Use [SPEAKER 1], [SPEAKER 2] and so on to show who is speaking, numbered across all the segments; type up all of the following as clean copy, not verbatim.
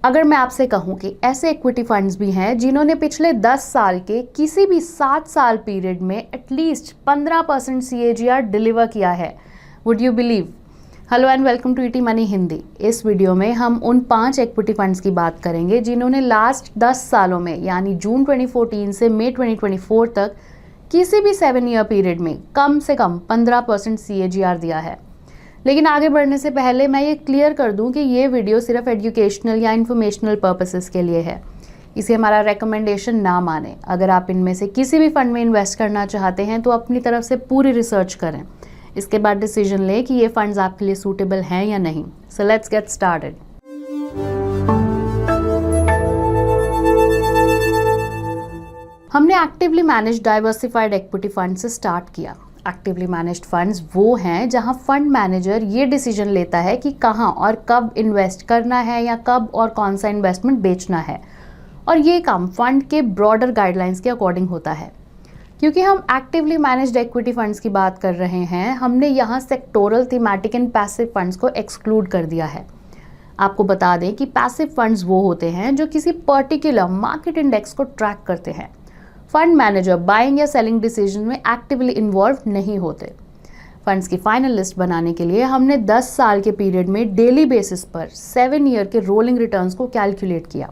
[SPEAKER 1] अगर मैं आपसे कहूं कि ऐसे इक्विटी फंड्स भी हैं जिन्होंने पिछले 10 साल के किसी भी 7 साल पीरियड में एटलीस्ट 15% CAGR डिलीवर किया है, would you believe? Hello and welcome to ET money Hindi. इस वीडियो में हम उन 5 इक्विटी फंड्स की बात करेंगे जिन्होंने लास्ट 10 सालों में यानी जून 2014 से मई 2024 तक किसी भी 7 ईयर पीरियड में कम से कम 15% CAGR दिया है। लेकिन आगे बढ़ने से पहले मैं ये क्लियर कर दूं कि ये वीडियो सिर्फ एजुकेशनल या इन्फॉर्मेशनल पर्पसेस के लिए है। इसे हमारा रेकमेंडेशन ना माने। अगर आप इनमें से किसी भी फंड में इन्वेस्ट करना चाहते हैं तो अपनी तरफ से पूरी रिसर्च करें, इसके बाद डिसीजन लें कि ये फंड्स आपके लिए सूटेबल हैं या नहीं। So let's get started. हमने actively managed diversified equity fund से स्टार्ट किया। एक्टिवली मैनेज्ड फंड्स वो हैं जहां फंड मैनेजर ये डिसीजन लेता है कि कहां और कब इन्वेस्ट करना है या कब और कौन सा इन्वेस्टमेंट बेचना है, और ये काम फंड के ब्रॉडर गाइडलाइंस के अकॉर्डिंग होता है। क्योंकि हम एक्टिवली मैनेज्ड इक्विटी फंड्स की बात कर रहे हैं, हमने यहाँ sectoral, thematic and passive funds को एक्सक्लूड कर दिया है। आपको बता दें कि पैसिव फंड्स वो होते हैं जो किसी पर्टिकुलर मार्केट इंडेक्स को ट्रैक करते हैं। फंड मैनेजर बाइंग या सेलिंग डिसीजन में एक्टिवली इन्वॉल्व नहीं होते। फंड्स की फाइनल लिस्ट बनाने के लिए हमने 10 साल के पीरियड में डेली बेसिस पर 7 ईयर के रोलिंग रिटर्न्स को कैलकुलेट किया।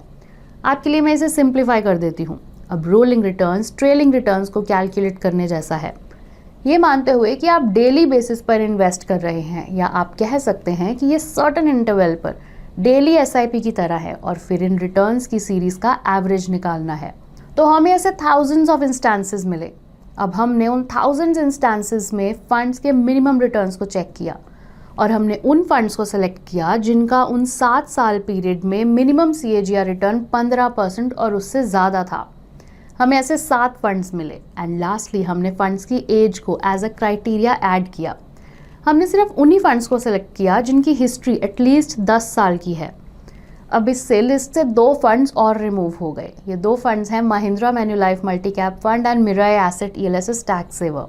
[SPEAKER 1] आपके लिए मैं इसे सिंप्लीफाई कर देती हूँ। अब रोलिंग रिटर्न्स ट्रेलिंग रिटर्न्स को कैलकुलेट करने जैसा है, ये मानते हुए कि आप डेली बेसिस पर इन्वेस्ट कर रहे हैं, या आप कह सकते हैं कि ये सर्टेन इंटरवल पर डेली SIP की तरह है और फिर इन रिटर्न्स की सीरीज का एवरेज निकालना है। तो हमें ऐसे थाउजेंड्स ऑफ इंस्टेंसेस मिले। अब हमने उन थाउजेंड्स इंस्टेंसेस में फंड्स के मिनिमम रिटर्न्स को चेक किया और हमने उन फंड्स को सेलेक्ट किया जिनका उन 7 साल पीरियड में मिनिमम CAGR रिटर्न 15% और उससे ज़्यादा था। हमें ऐसे 7 फंड्स मिले एंड लास्टली हमने फंड्स की एज को एज अ क्राइटेरिया ऐड किया। हमने सिर्फ उन्हीं फंड्स को सेलेक्ट किया जिनकी हिस्ट्री एटलीस्ट 10 साल की है। अब इससे लिस्ट से 2 फंड्स और रिमूव हो गए। ये 2 फंड्स हैं Mahindra Manulife multi cap fund and Mirae asset ELSS tax saver.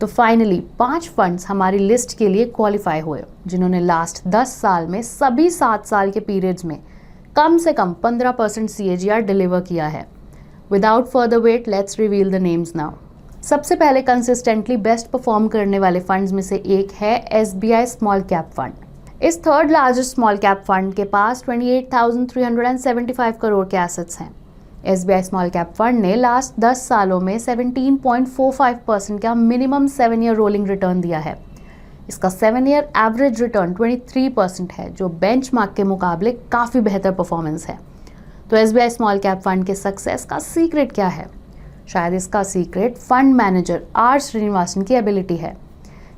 [SPEAKER 1] तो फाइनली 5 फंड्स हमारी लिस्ट के लिए क्वालिफाई हुए जिन्होंने लास्ट 10 साल में सभी 7 साल के पीरियड्स में कम से कम 15% CAGR डिलीवर किया है। Without further wait let's reveal the names now. सबसे पहले कंसिस्टेंटली बेस्ट परफॉर्म करने वाले फंड्स में से एक है SBI स्मॉल कैप फंड। इस third largest small cap fund के पास 28,375 करोड़ के एसेट्स हैं। SBI स्मॉल कैप फंड ने लास्ट 10 सालों में 17.45% का मिनिमम 7 ईयर रोलिंग रिटर्न दिया है। इसका 7 ईयर एवरेज रिटर्न 23% है, जो बेंचमार्क के मुकाबले काफ़ी बेहतर परफॉर्मेंस है। तो SBI स्मॉल कैप फंड के सक्सेस का सीक्रेट क्या है? शायद इसका secret fund manager R Srinivasan की एबिलिटी है।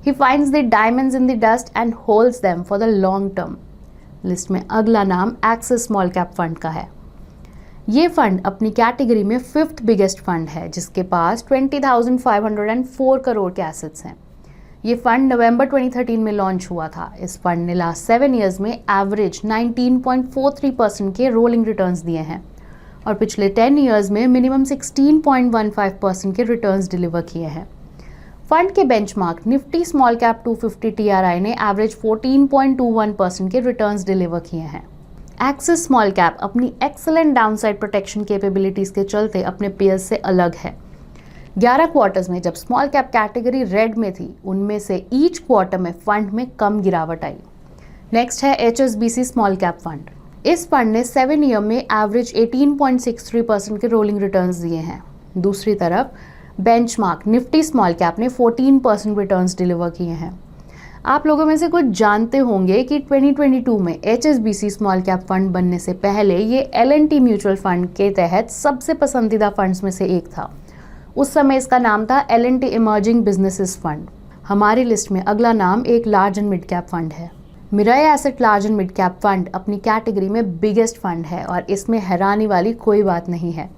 [SPEAKER 1] He finds the diamonds in the dust and holds them for the long term। List में अगला नाम एक्सिस स्मॉल कैप फंड का है। ये फंड अपनी कैटेगरी में 5th बिगेस्ट फंड है, जिसके पास 20,504 करोड़ के एसेट्स हैं। ये फंड नवंबर 2013 में लॉन्च हुआ था। इस फंड ने लास्ट 7 ईयर्स में एवरेज 19.43% के रोलिंग रिटर्न्स दिए हैं और पिछले 10 ईयर्स में मिनिमम 16.15% के रिटर्न्स डिलीवर किए हैं। फंड के benchmark Nifty small cap 250 TRI ने एवरेज 14.21% के रिटर्न्स डिलीवर किए हैं। एक्सिस स्मॉल कैप अपनी एक्सेलेंट डाउनसाइड प्रोटेक्शन कैपेबिलिटीज के चलते अपने पेयर्स से अलग है। 11 क्वार्टर्स में जब स्मॉल कैप कैटेगरी रेड में थी, उनमें से ईच क्वार्टर में फंड में कम गिरावट आई। नेक्स्ट है HSBC स्मॉल कैप फंड। इस फंड ने 7 ईयर में एवरेज 18.63% के रोलिंग रिटर्न्स दिए हैं। दूसरी तरफ बेंचमार्क निफ्टी स्मॉल कैप ने 14% रिटर्न्स डिलीवर किए हैं। आप लोगों में से कुछ जानते होंगे कि 2022 में HSBC स्मॉल कैप फंड बनने से पहले ये L&T म्यूचुअल फंड के तहत सबसे पसंदीदा फंड्स में से एक था। उस समय इसका नाम था L&T इमर्जिंग बिजनेसेस फंड। हमारी लिस्ट में अगला नाम एक large and mid cap fund है। Mirae asset large and mid cap fund अपनी कैटेगरी में बिगेस्ट फंड है और इसमें हैरानी वाली कोई बात नहीं है।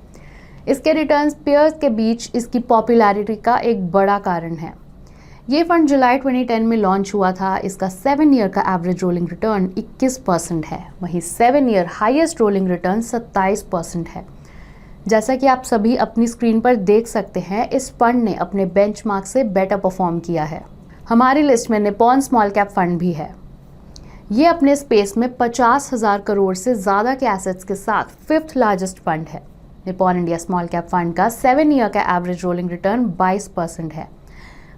[SPEAKER 1] इसके रिटर्न्स पेयर्स के बीच इसकी पॉपुलैरिटी का एक बड़ा कारण है। ये फंड जुलाई 2010 में लॉन्च हुआ था। इसका 7 ईयर का एवरेज रोलिंग रिटर्न 21% है, वहीं 7 ईयर हाईएस्ट रोलिंग रिटर्न 27% है। जैसा कि आप सभी अपनी स्क्रीन पर देख सकते हैं, इस फंड ने अपने बेंचमार्क से बेटर परफॉर्म किया है। हमारी लिस्ट में निपॉन स्मॉल कैप फंड भी है। ये अपने स्पेस में 50,000 करोड़ से ज़्यादा के एसेट्स के साथ 5th लार्जेस्ट फंड है। Nippon India small cap fund का 7 ईयर का एवरेज रोलिंग रिटर्न 22% है।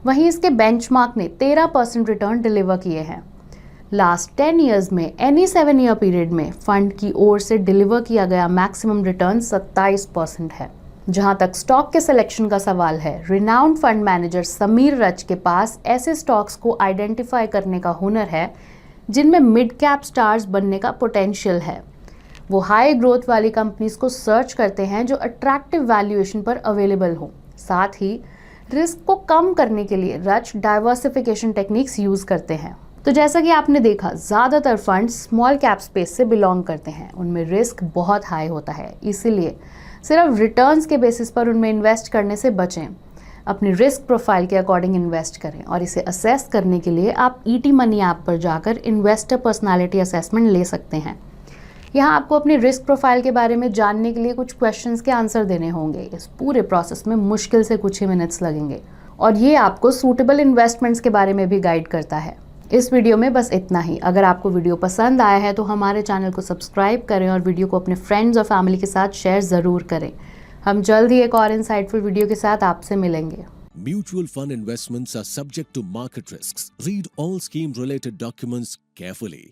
[SPEAKER 1] वहीं इसके बेंचमार्क ने 13% रिटर्न डिलीवर किए हैं। लास्ट 10 ईयर्स में एनी 7 ईयर पीरियड में फंड की ओर से डिलीवर किया गया मैक्सिमम रिटर्न 27% है। जहां तक स्टॉक के सिलेक्शन का सवाल है, रिनाउंड फंड मैनेजर समीर रच के पास ऐसे स्टॉक्स को आइडेंटिफाई करने का हुनर है जिनमें मिड कैप स्टार्स बनने का पोटेंशियल है। वो हाई ग्रोथ वाली कंपनीज को सर्च करते हैं जो अट्रैक्टिव वैल्यूएशन पर अवेलेबल हो। साथ ही रिस्क को कम करने के लिए रच डाइवर्सिफिकेशन टेक्निक्स यूज करते हैं। तो जैसा कि आपने देखा, ज़्यादातर फंड स्मॉल कैप स्पेस से बिलोंग करते हैं। उनमें रिस्क बहुत हाई होता है, इसीलिए सिर्फ रिटर्न्स के बेसिस पर उनमें इन्वेस्ट करने से बचें। अपनी रिस्क प्रोफाइल के अकॉर्डिंग इन्वेस्ट करें और इसे असेस करने के लिए आप ईटी मनी ऐप पर जाकर इन्वेस्टर पर्सनालिटी असेसमेंट ले सकते हैं। यहाँ आपको अपनी रिस्क प्रोफाइल के बारे में जानने के लिए कुछ क्वेश्चंस के आंसर देने होंगे। इस पूरे प्रोसेस में मुश्किल से कुछ ही मिनट्स लगेंगे और ये आपको सूटेबल इन्वेस्टमेंट्स के बारे में भी गाइड करता है। इस वीडियो में बस इतना ही। अगर आपको वीडियो पसंद आया है तो हमारे चैनल को सब्सक्राइब करें और वीडियो को अपने फ्रेंड्स और फैमिली के साथ शेयर ज़रूर करें। हम जल्द ही एक और इंसाइटफुल वीडियो के साथ आपसे मिलेंगे।
[SPEAKER 2] Mutual fund investments are subject to market risks. Read all scheme related documents carefully.